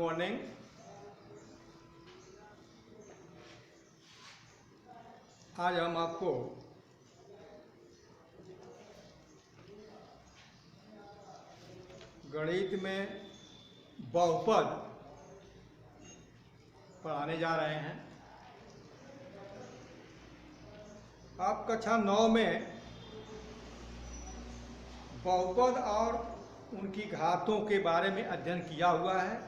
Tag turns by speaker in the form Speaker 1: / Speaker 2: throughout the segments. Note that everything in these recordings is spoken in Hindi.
Speaker 1: मॉर्निंग। आज हम आपको गणित में बहुपद पढ़ाने जा रहे हैं। आप कक्षा 9 में बहुपद और उनकी घातों के बारे में अध्ययन किया हुआ है।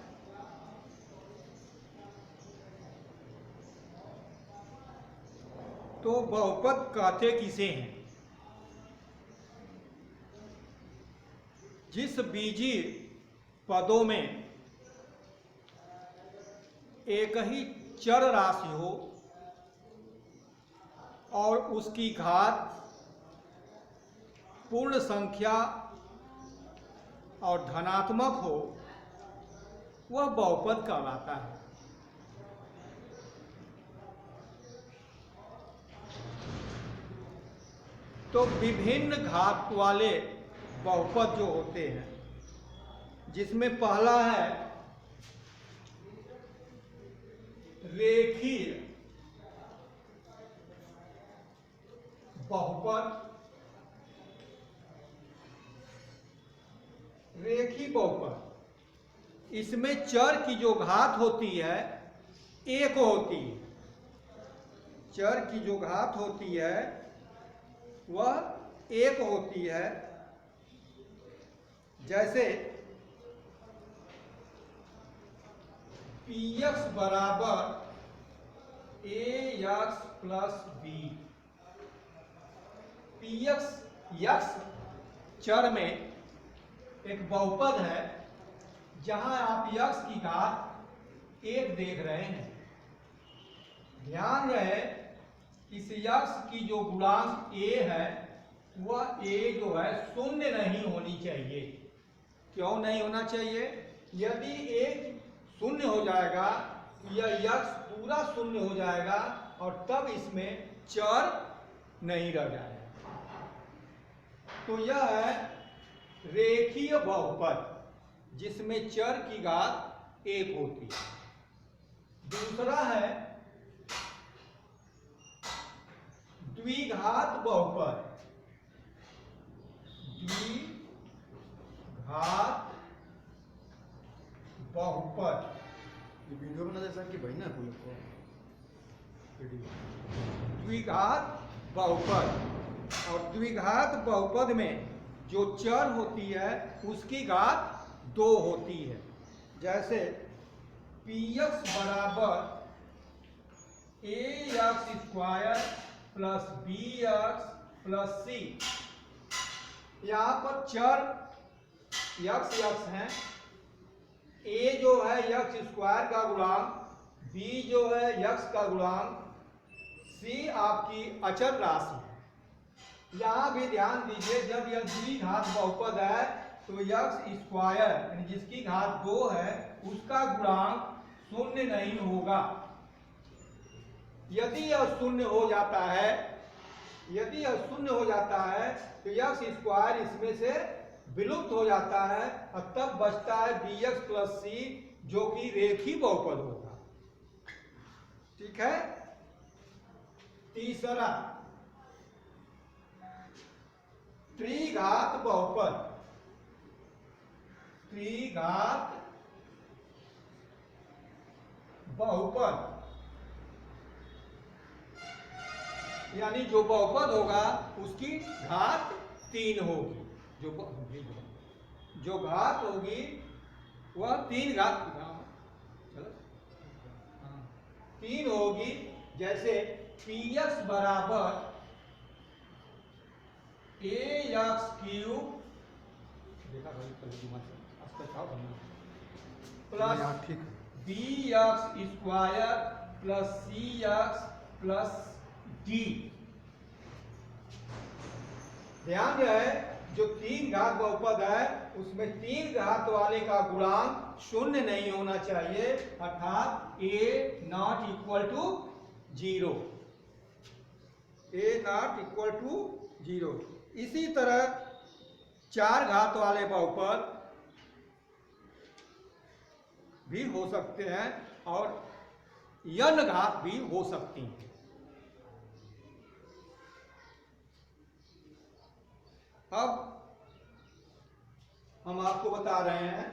Speaker 1: तो बहुपद कहते किसे हैं? जिस बीजीय पदों में एक ही चर राशि हो और उसकी घात पूर्ण संख्या और धनात्मक हो, वह बहुपद कहलाता है। तो विभिन्न घात वाले बहुपद जो होते हैं, जिसमें पहला है रेखीय बहुपद। रेखीय बहुपद, इसमें चर की जो घात होती है एक होती है। चर की जो घात होती है वह एक होती है। जैसे px बराबर ax plus b। px x चर में एक बहुपद है जहां आप x की घात एक देख रहे हैं। ध्यान रहे, इस x की जो गुणांक a है वह a जो है शून्य नहीं होनी चाहिए। क्यों नहीं होना चाहिए? यदि a शून्य हो जाएगा, यह x पूरा शून्य हो जाएगा और तब इसमें चर नहीं रह जाएगा। तो यह है रेखीय बहुपद, जिसमें चर की घात एक होती है। दूसरा है द्विघात बहुपद। द्विघात बहुपद
Speaker 2: वीडियो बना जैसा कि भाई ना कोई
Speaker 1: द्विघात बहुपद। और द्विघात बहुपद में जो चर होती है उसकी घात 2 होती है। जैसे px बराबर ax square plus bx plus c। यहाँ पर चर x है, a जो है x स्क्वायर का गुणांक, b जो है x का गुणांक, c आपकी अचर राशि है। यहाँ भी ध्यान दीजिए, जब यह द्विघात बहुपद है तो x स्क्वायर यानी जिसकी घात 2 है उसका गुणांक शून्य नहीं होगा। यदि यह शून्य हो जाता है, यदि यह शून्य हो जाता है तो x स्क्वायर इसमें से विलुप्त हो जाता है और तब बचता है bx प्लस c, जो कि रेखीय बहुपद होगा। ठीक है। तीसरा त्रिघात बहुपद। त्रिघात बहुपद यानी जो बहुपद होगा उसकी घात 3 होगी। जो घात होगी वह 3 घात 3 होगी। जैसे px बराबर ax cube plus bx square plus cx plus d। ध्यान रहे, जो 3 घात बहुपद है उसमें 3 घात वाले का गुणांक शून्य नहीं होना चाहिए, अर्थात a not equal to 0। a not equal to 0। इसी तरह 4 घात वाले बहुपद भी हो सकते हैं और n घात भी हो सकती हैं। अब हम आपको बता रहे हैं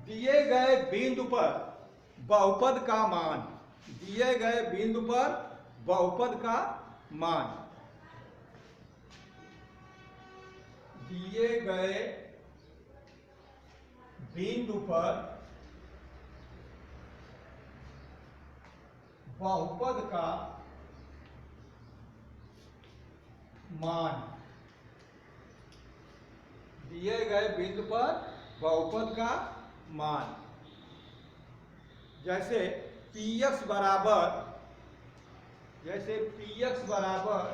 Speaker 1: दिए गए बिंदु पर बहुपद का मान, दिए गए बिंदु पर बहुपद का मान, दिए गए बिंदु पर बहुपद का मान, दिए गए बिंदु पर बहुपद का मान, जैसे px बराबर, जैसे px बराबर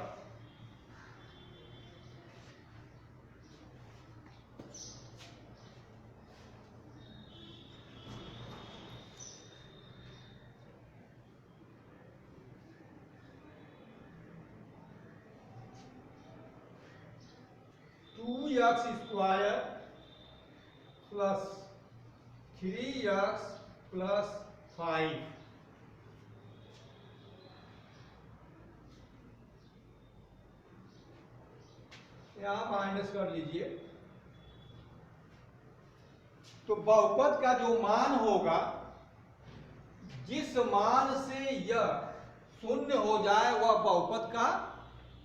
Speaker 1: two x square plus 3x plus 5, यहां माइनस कर लीजिए। तो बहुपद का जो मान होगा, जिस मान से यह शून्य हो जाए वह बहुपद का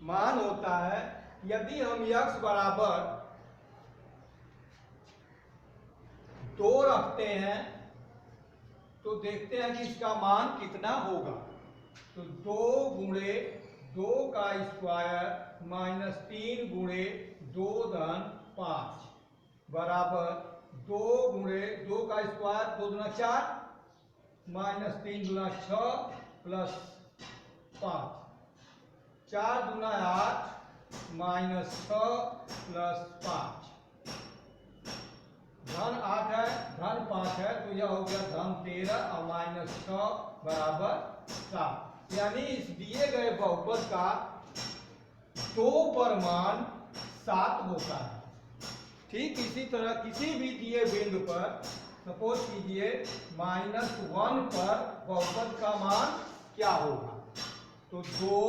Speaker 1: मान होता है। यदि हम x बराबर 2 रखते हैं तो देखते हैं कि इसका मान कितना होगा। तो 2 गुणे 2 का स्क्वायर माइनस 3 गुणे 2 धन 5 बराबर 2 गुणे 2 का स्क्वायर 2 दूना 4 माइनस 3 दूना 6 प्लस 5, 4 दूना 8 माइनस 6 प्लस 5, धन 8 है धन 5 है तो यह हो गया धन 13 और माइनस 6 बराबर 7। यानी इस दिए गए बहुपद का 2 पर मान 7 होता है। ठीक इसी तरह किसी भी दिए बिंदु पर सपोज कीजिए -1 पर बहुपद का मान क्या होगा। तो 2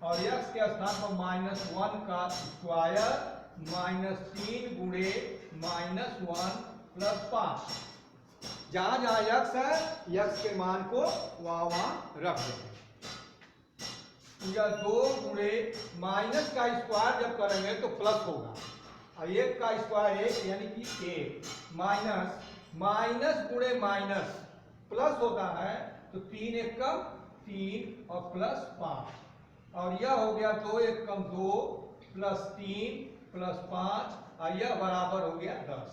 Speaker 1: और x के स्थान पर -1 का स्क्वायर माइनस 3 गुणे -1 प्लस 5, जहां जहां x है x के मान को वहां रख देंगे। यह 2 गुणे माइनस का स्क्वायर जब करेंगे तो प्लस होगा और 1 का स्क्वायर 1 यानी कि 1 माइनस माइनस गुणे माइनस प्लस होता है तो 3 1 कम 3 और प्लस 5 और यह हो गया 2 1 कम 2 प्लस 3 प्लस 5 और यह बराबर हो गया 10।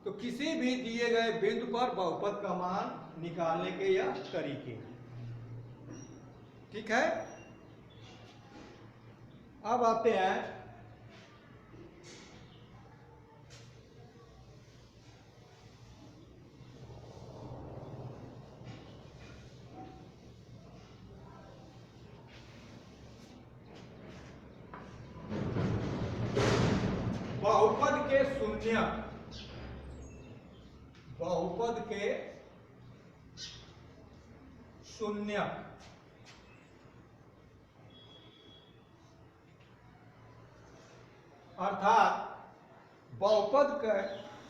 Speaker 1: तो किसी भी दिए गए बिंदु पर बहुपद का मान निकालने के यह तरीके, ठीक है। अब आते हैं बहुपद के शून्य, बहुपद के शून्य अर्थात बहुपद का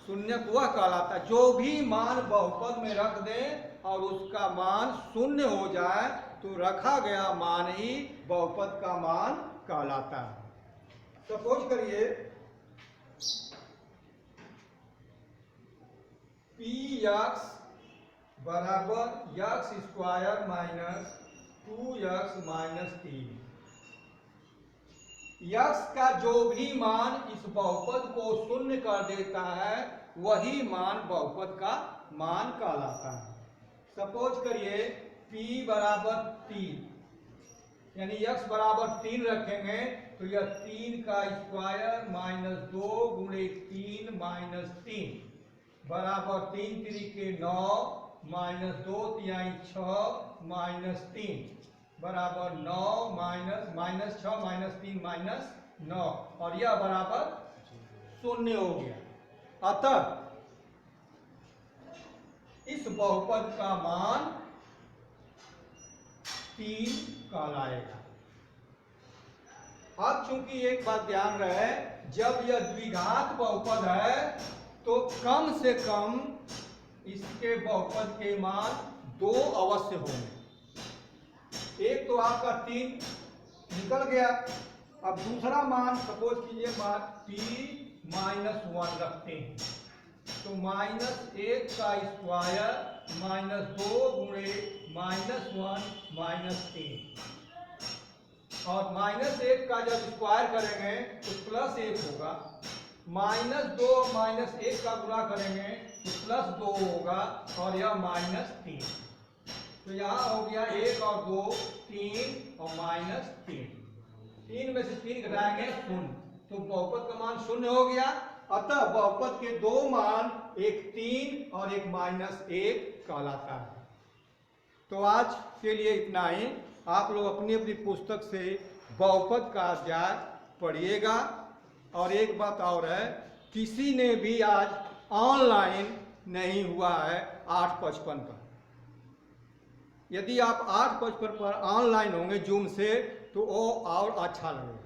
Speaker 1: शून्य वह कहलाता है जो भी मान बहुपद में रख दें और उसका मान शून्य हो जाए तो रखा गया मान ही बहुपद का मान कहलाता है। सपोज करिए px बराबर x square minus 2x minus 3, x का जो भी मान इस बहुपद को शून्य कर देता है वही मान बहुपद का मान कहलाता है। सपोज करिए p बराबर 3 यानी x बराबर 3 रखेंगे तो यह 3 का स्क्वायर माइनस 2 गुणे 3 माइनस 3 बराबर 3 तिरिके 9 माइनस 2 तिहाई 6 माइनस 3 बराबर 9 माइनस 6 माइनस 3 माइनस 9 और यह बराबर 0 हो गया। अतः इस बहुपद का मान 3 कहलाएगा। अब चूंकि एक बात ध्यान रहे, जब यह द्विघात बहुपद है तो कम से कम इसके बहुपद के मान 2 अवश्य होंगे। एक तो आपका 3 निकल गया। अब दूसरा मान सपोज कीजिए मान p -1 रखते हैं तो -1 का स्क्वायर -2 गुणे -1 -3 और -1 का जब स्क्वायर करेंगे तो +1 होगा। -2 -1 का गुणा करेंगे तो +2 होगा और यह -3। तो यहाँ हो गया 1 और 2 3 और -3। 3 में से 3 घटाएंगे 0 तो बहुपद का मान 0 हो गया। अतः बहुपद के 2 मान एक 3 और एक -1 कहलाता है। तो आज के लिए इतना ही। आप लोग अपनी अपनी पुस्तक से बहुपद का अध्याय पढ़िएगा। और एक बात और है, किसी ने भी आज ऑनलाइन नहीं हुआ है 855 का। यदि आप 855 पर ऑनलाइन होंगे जूम से तो वो और अच्छा लगेगा।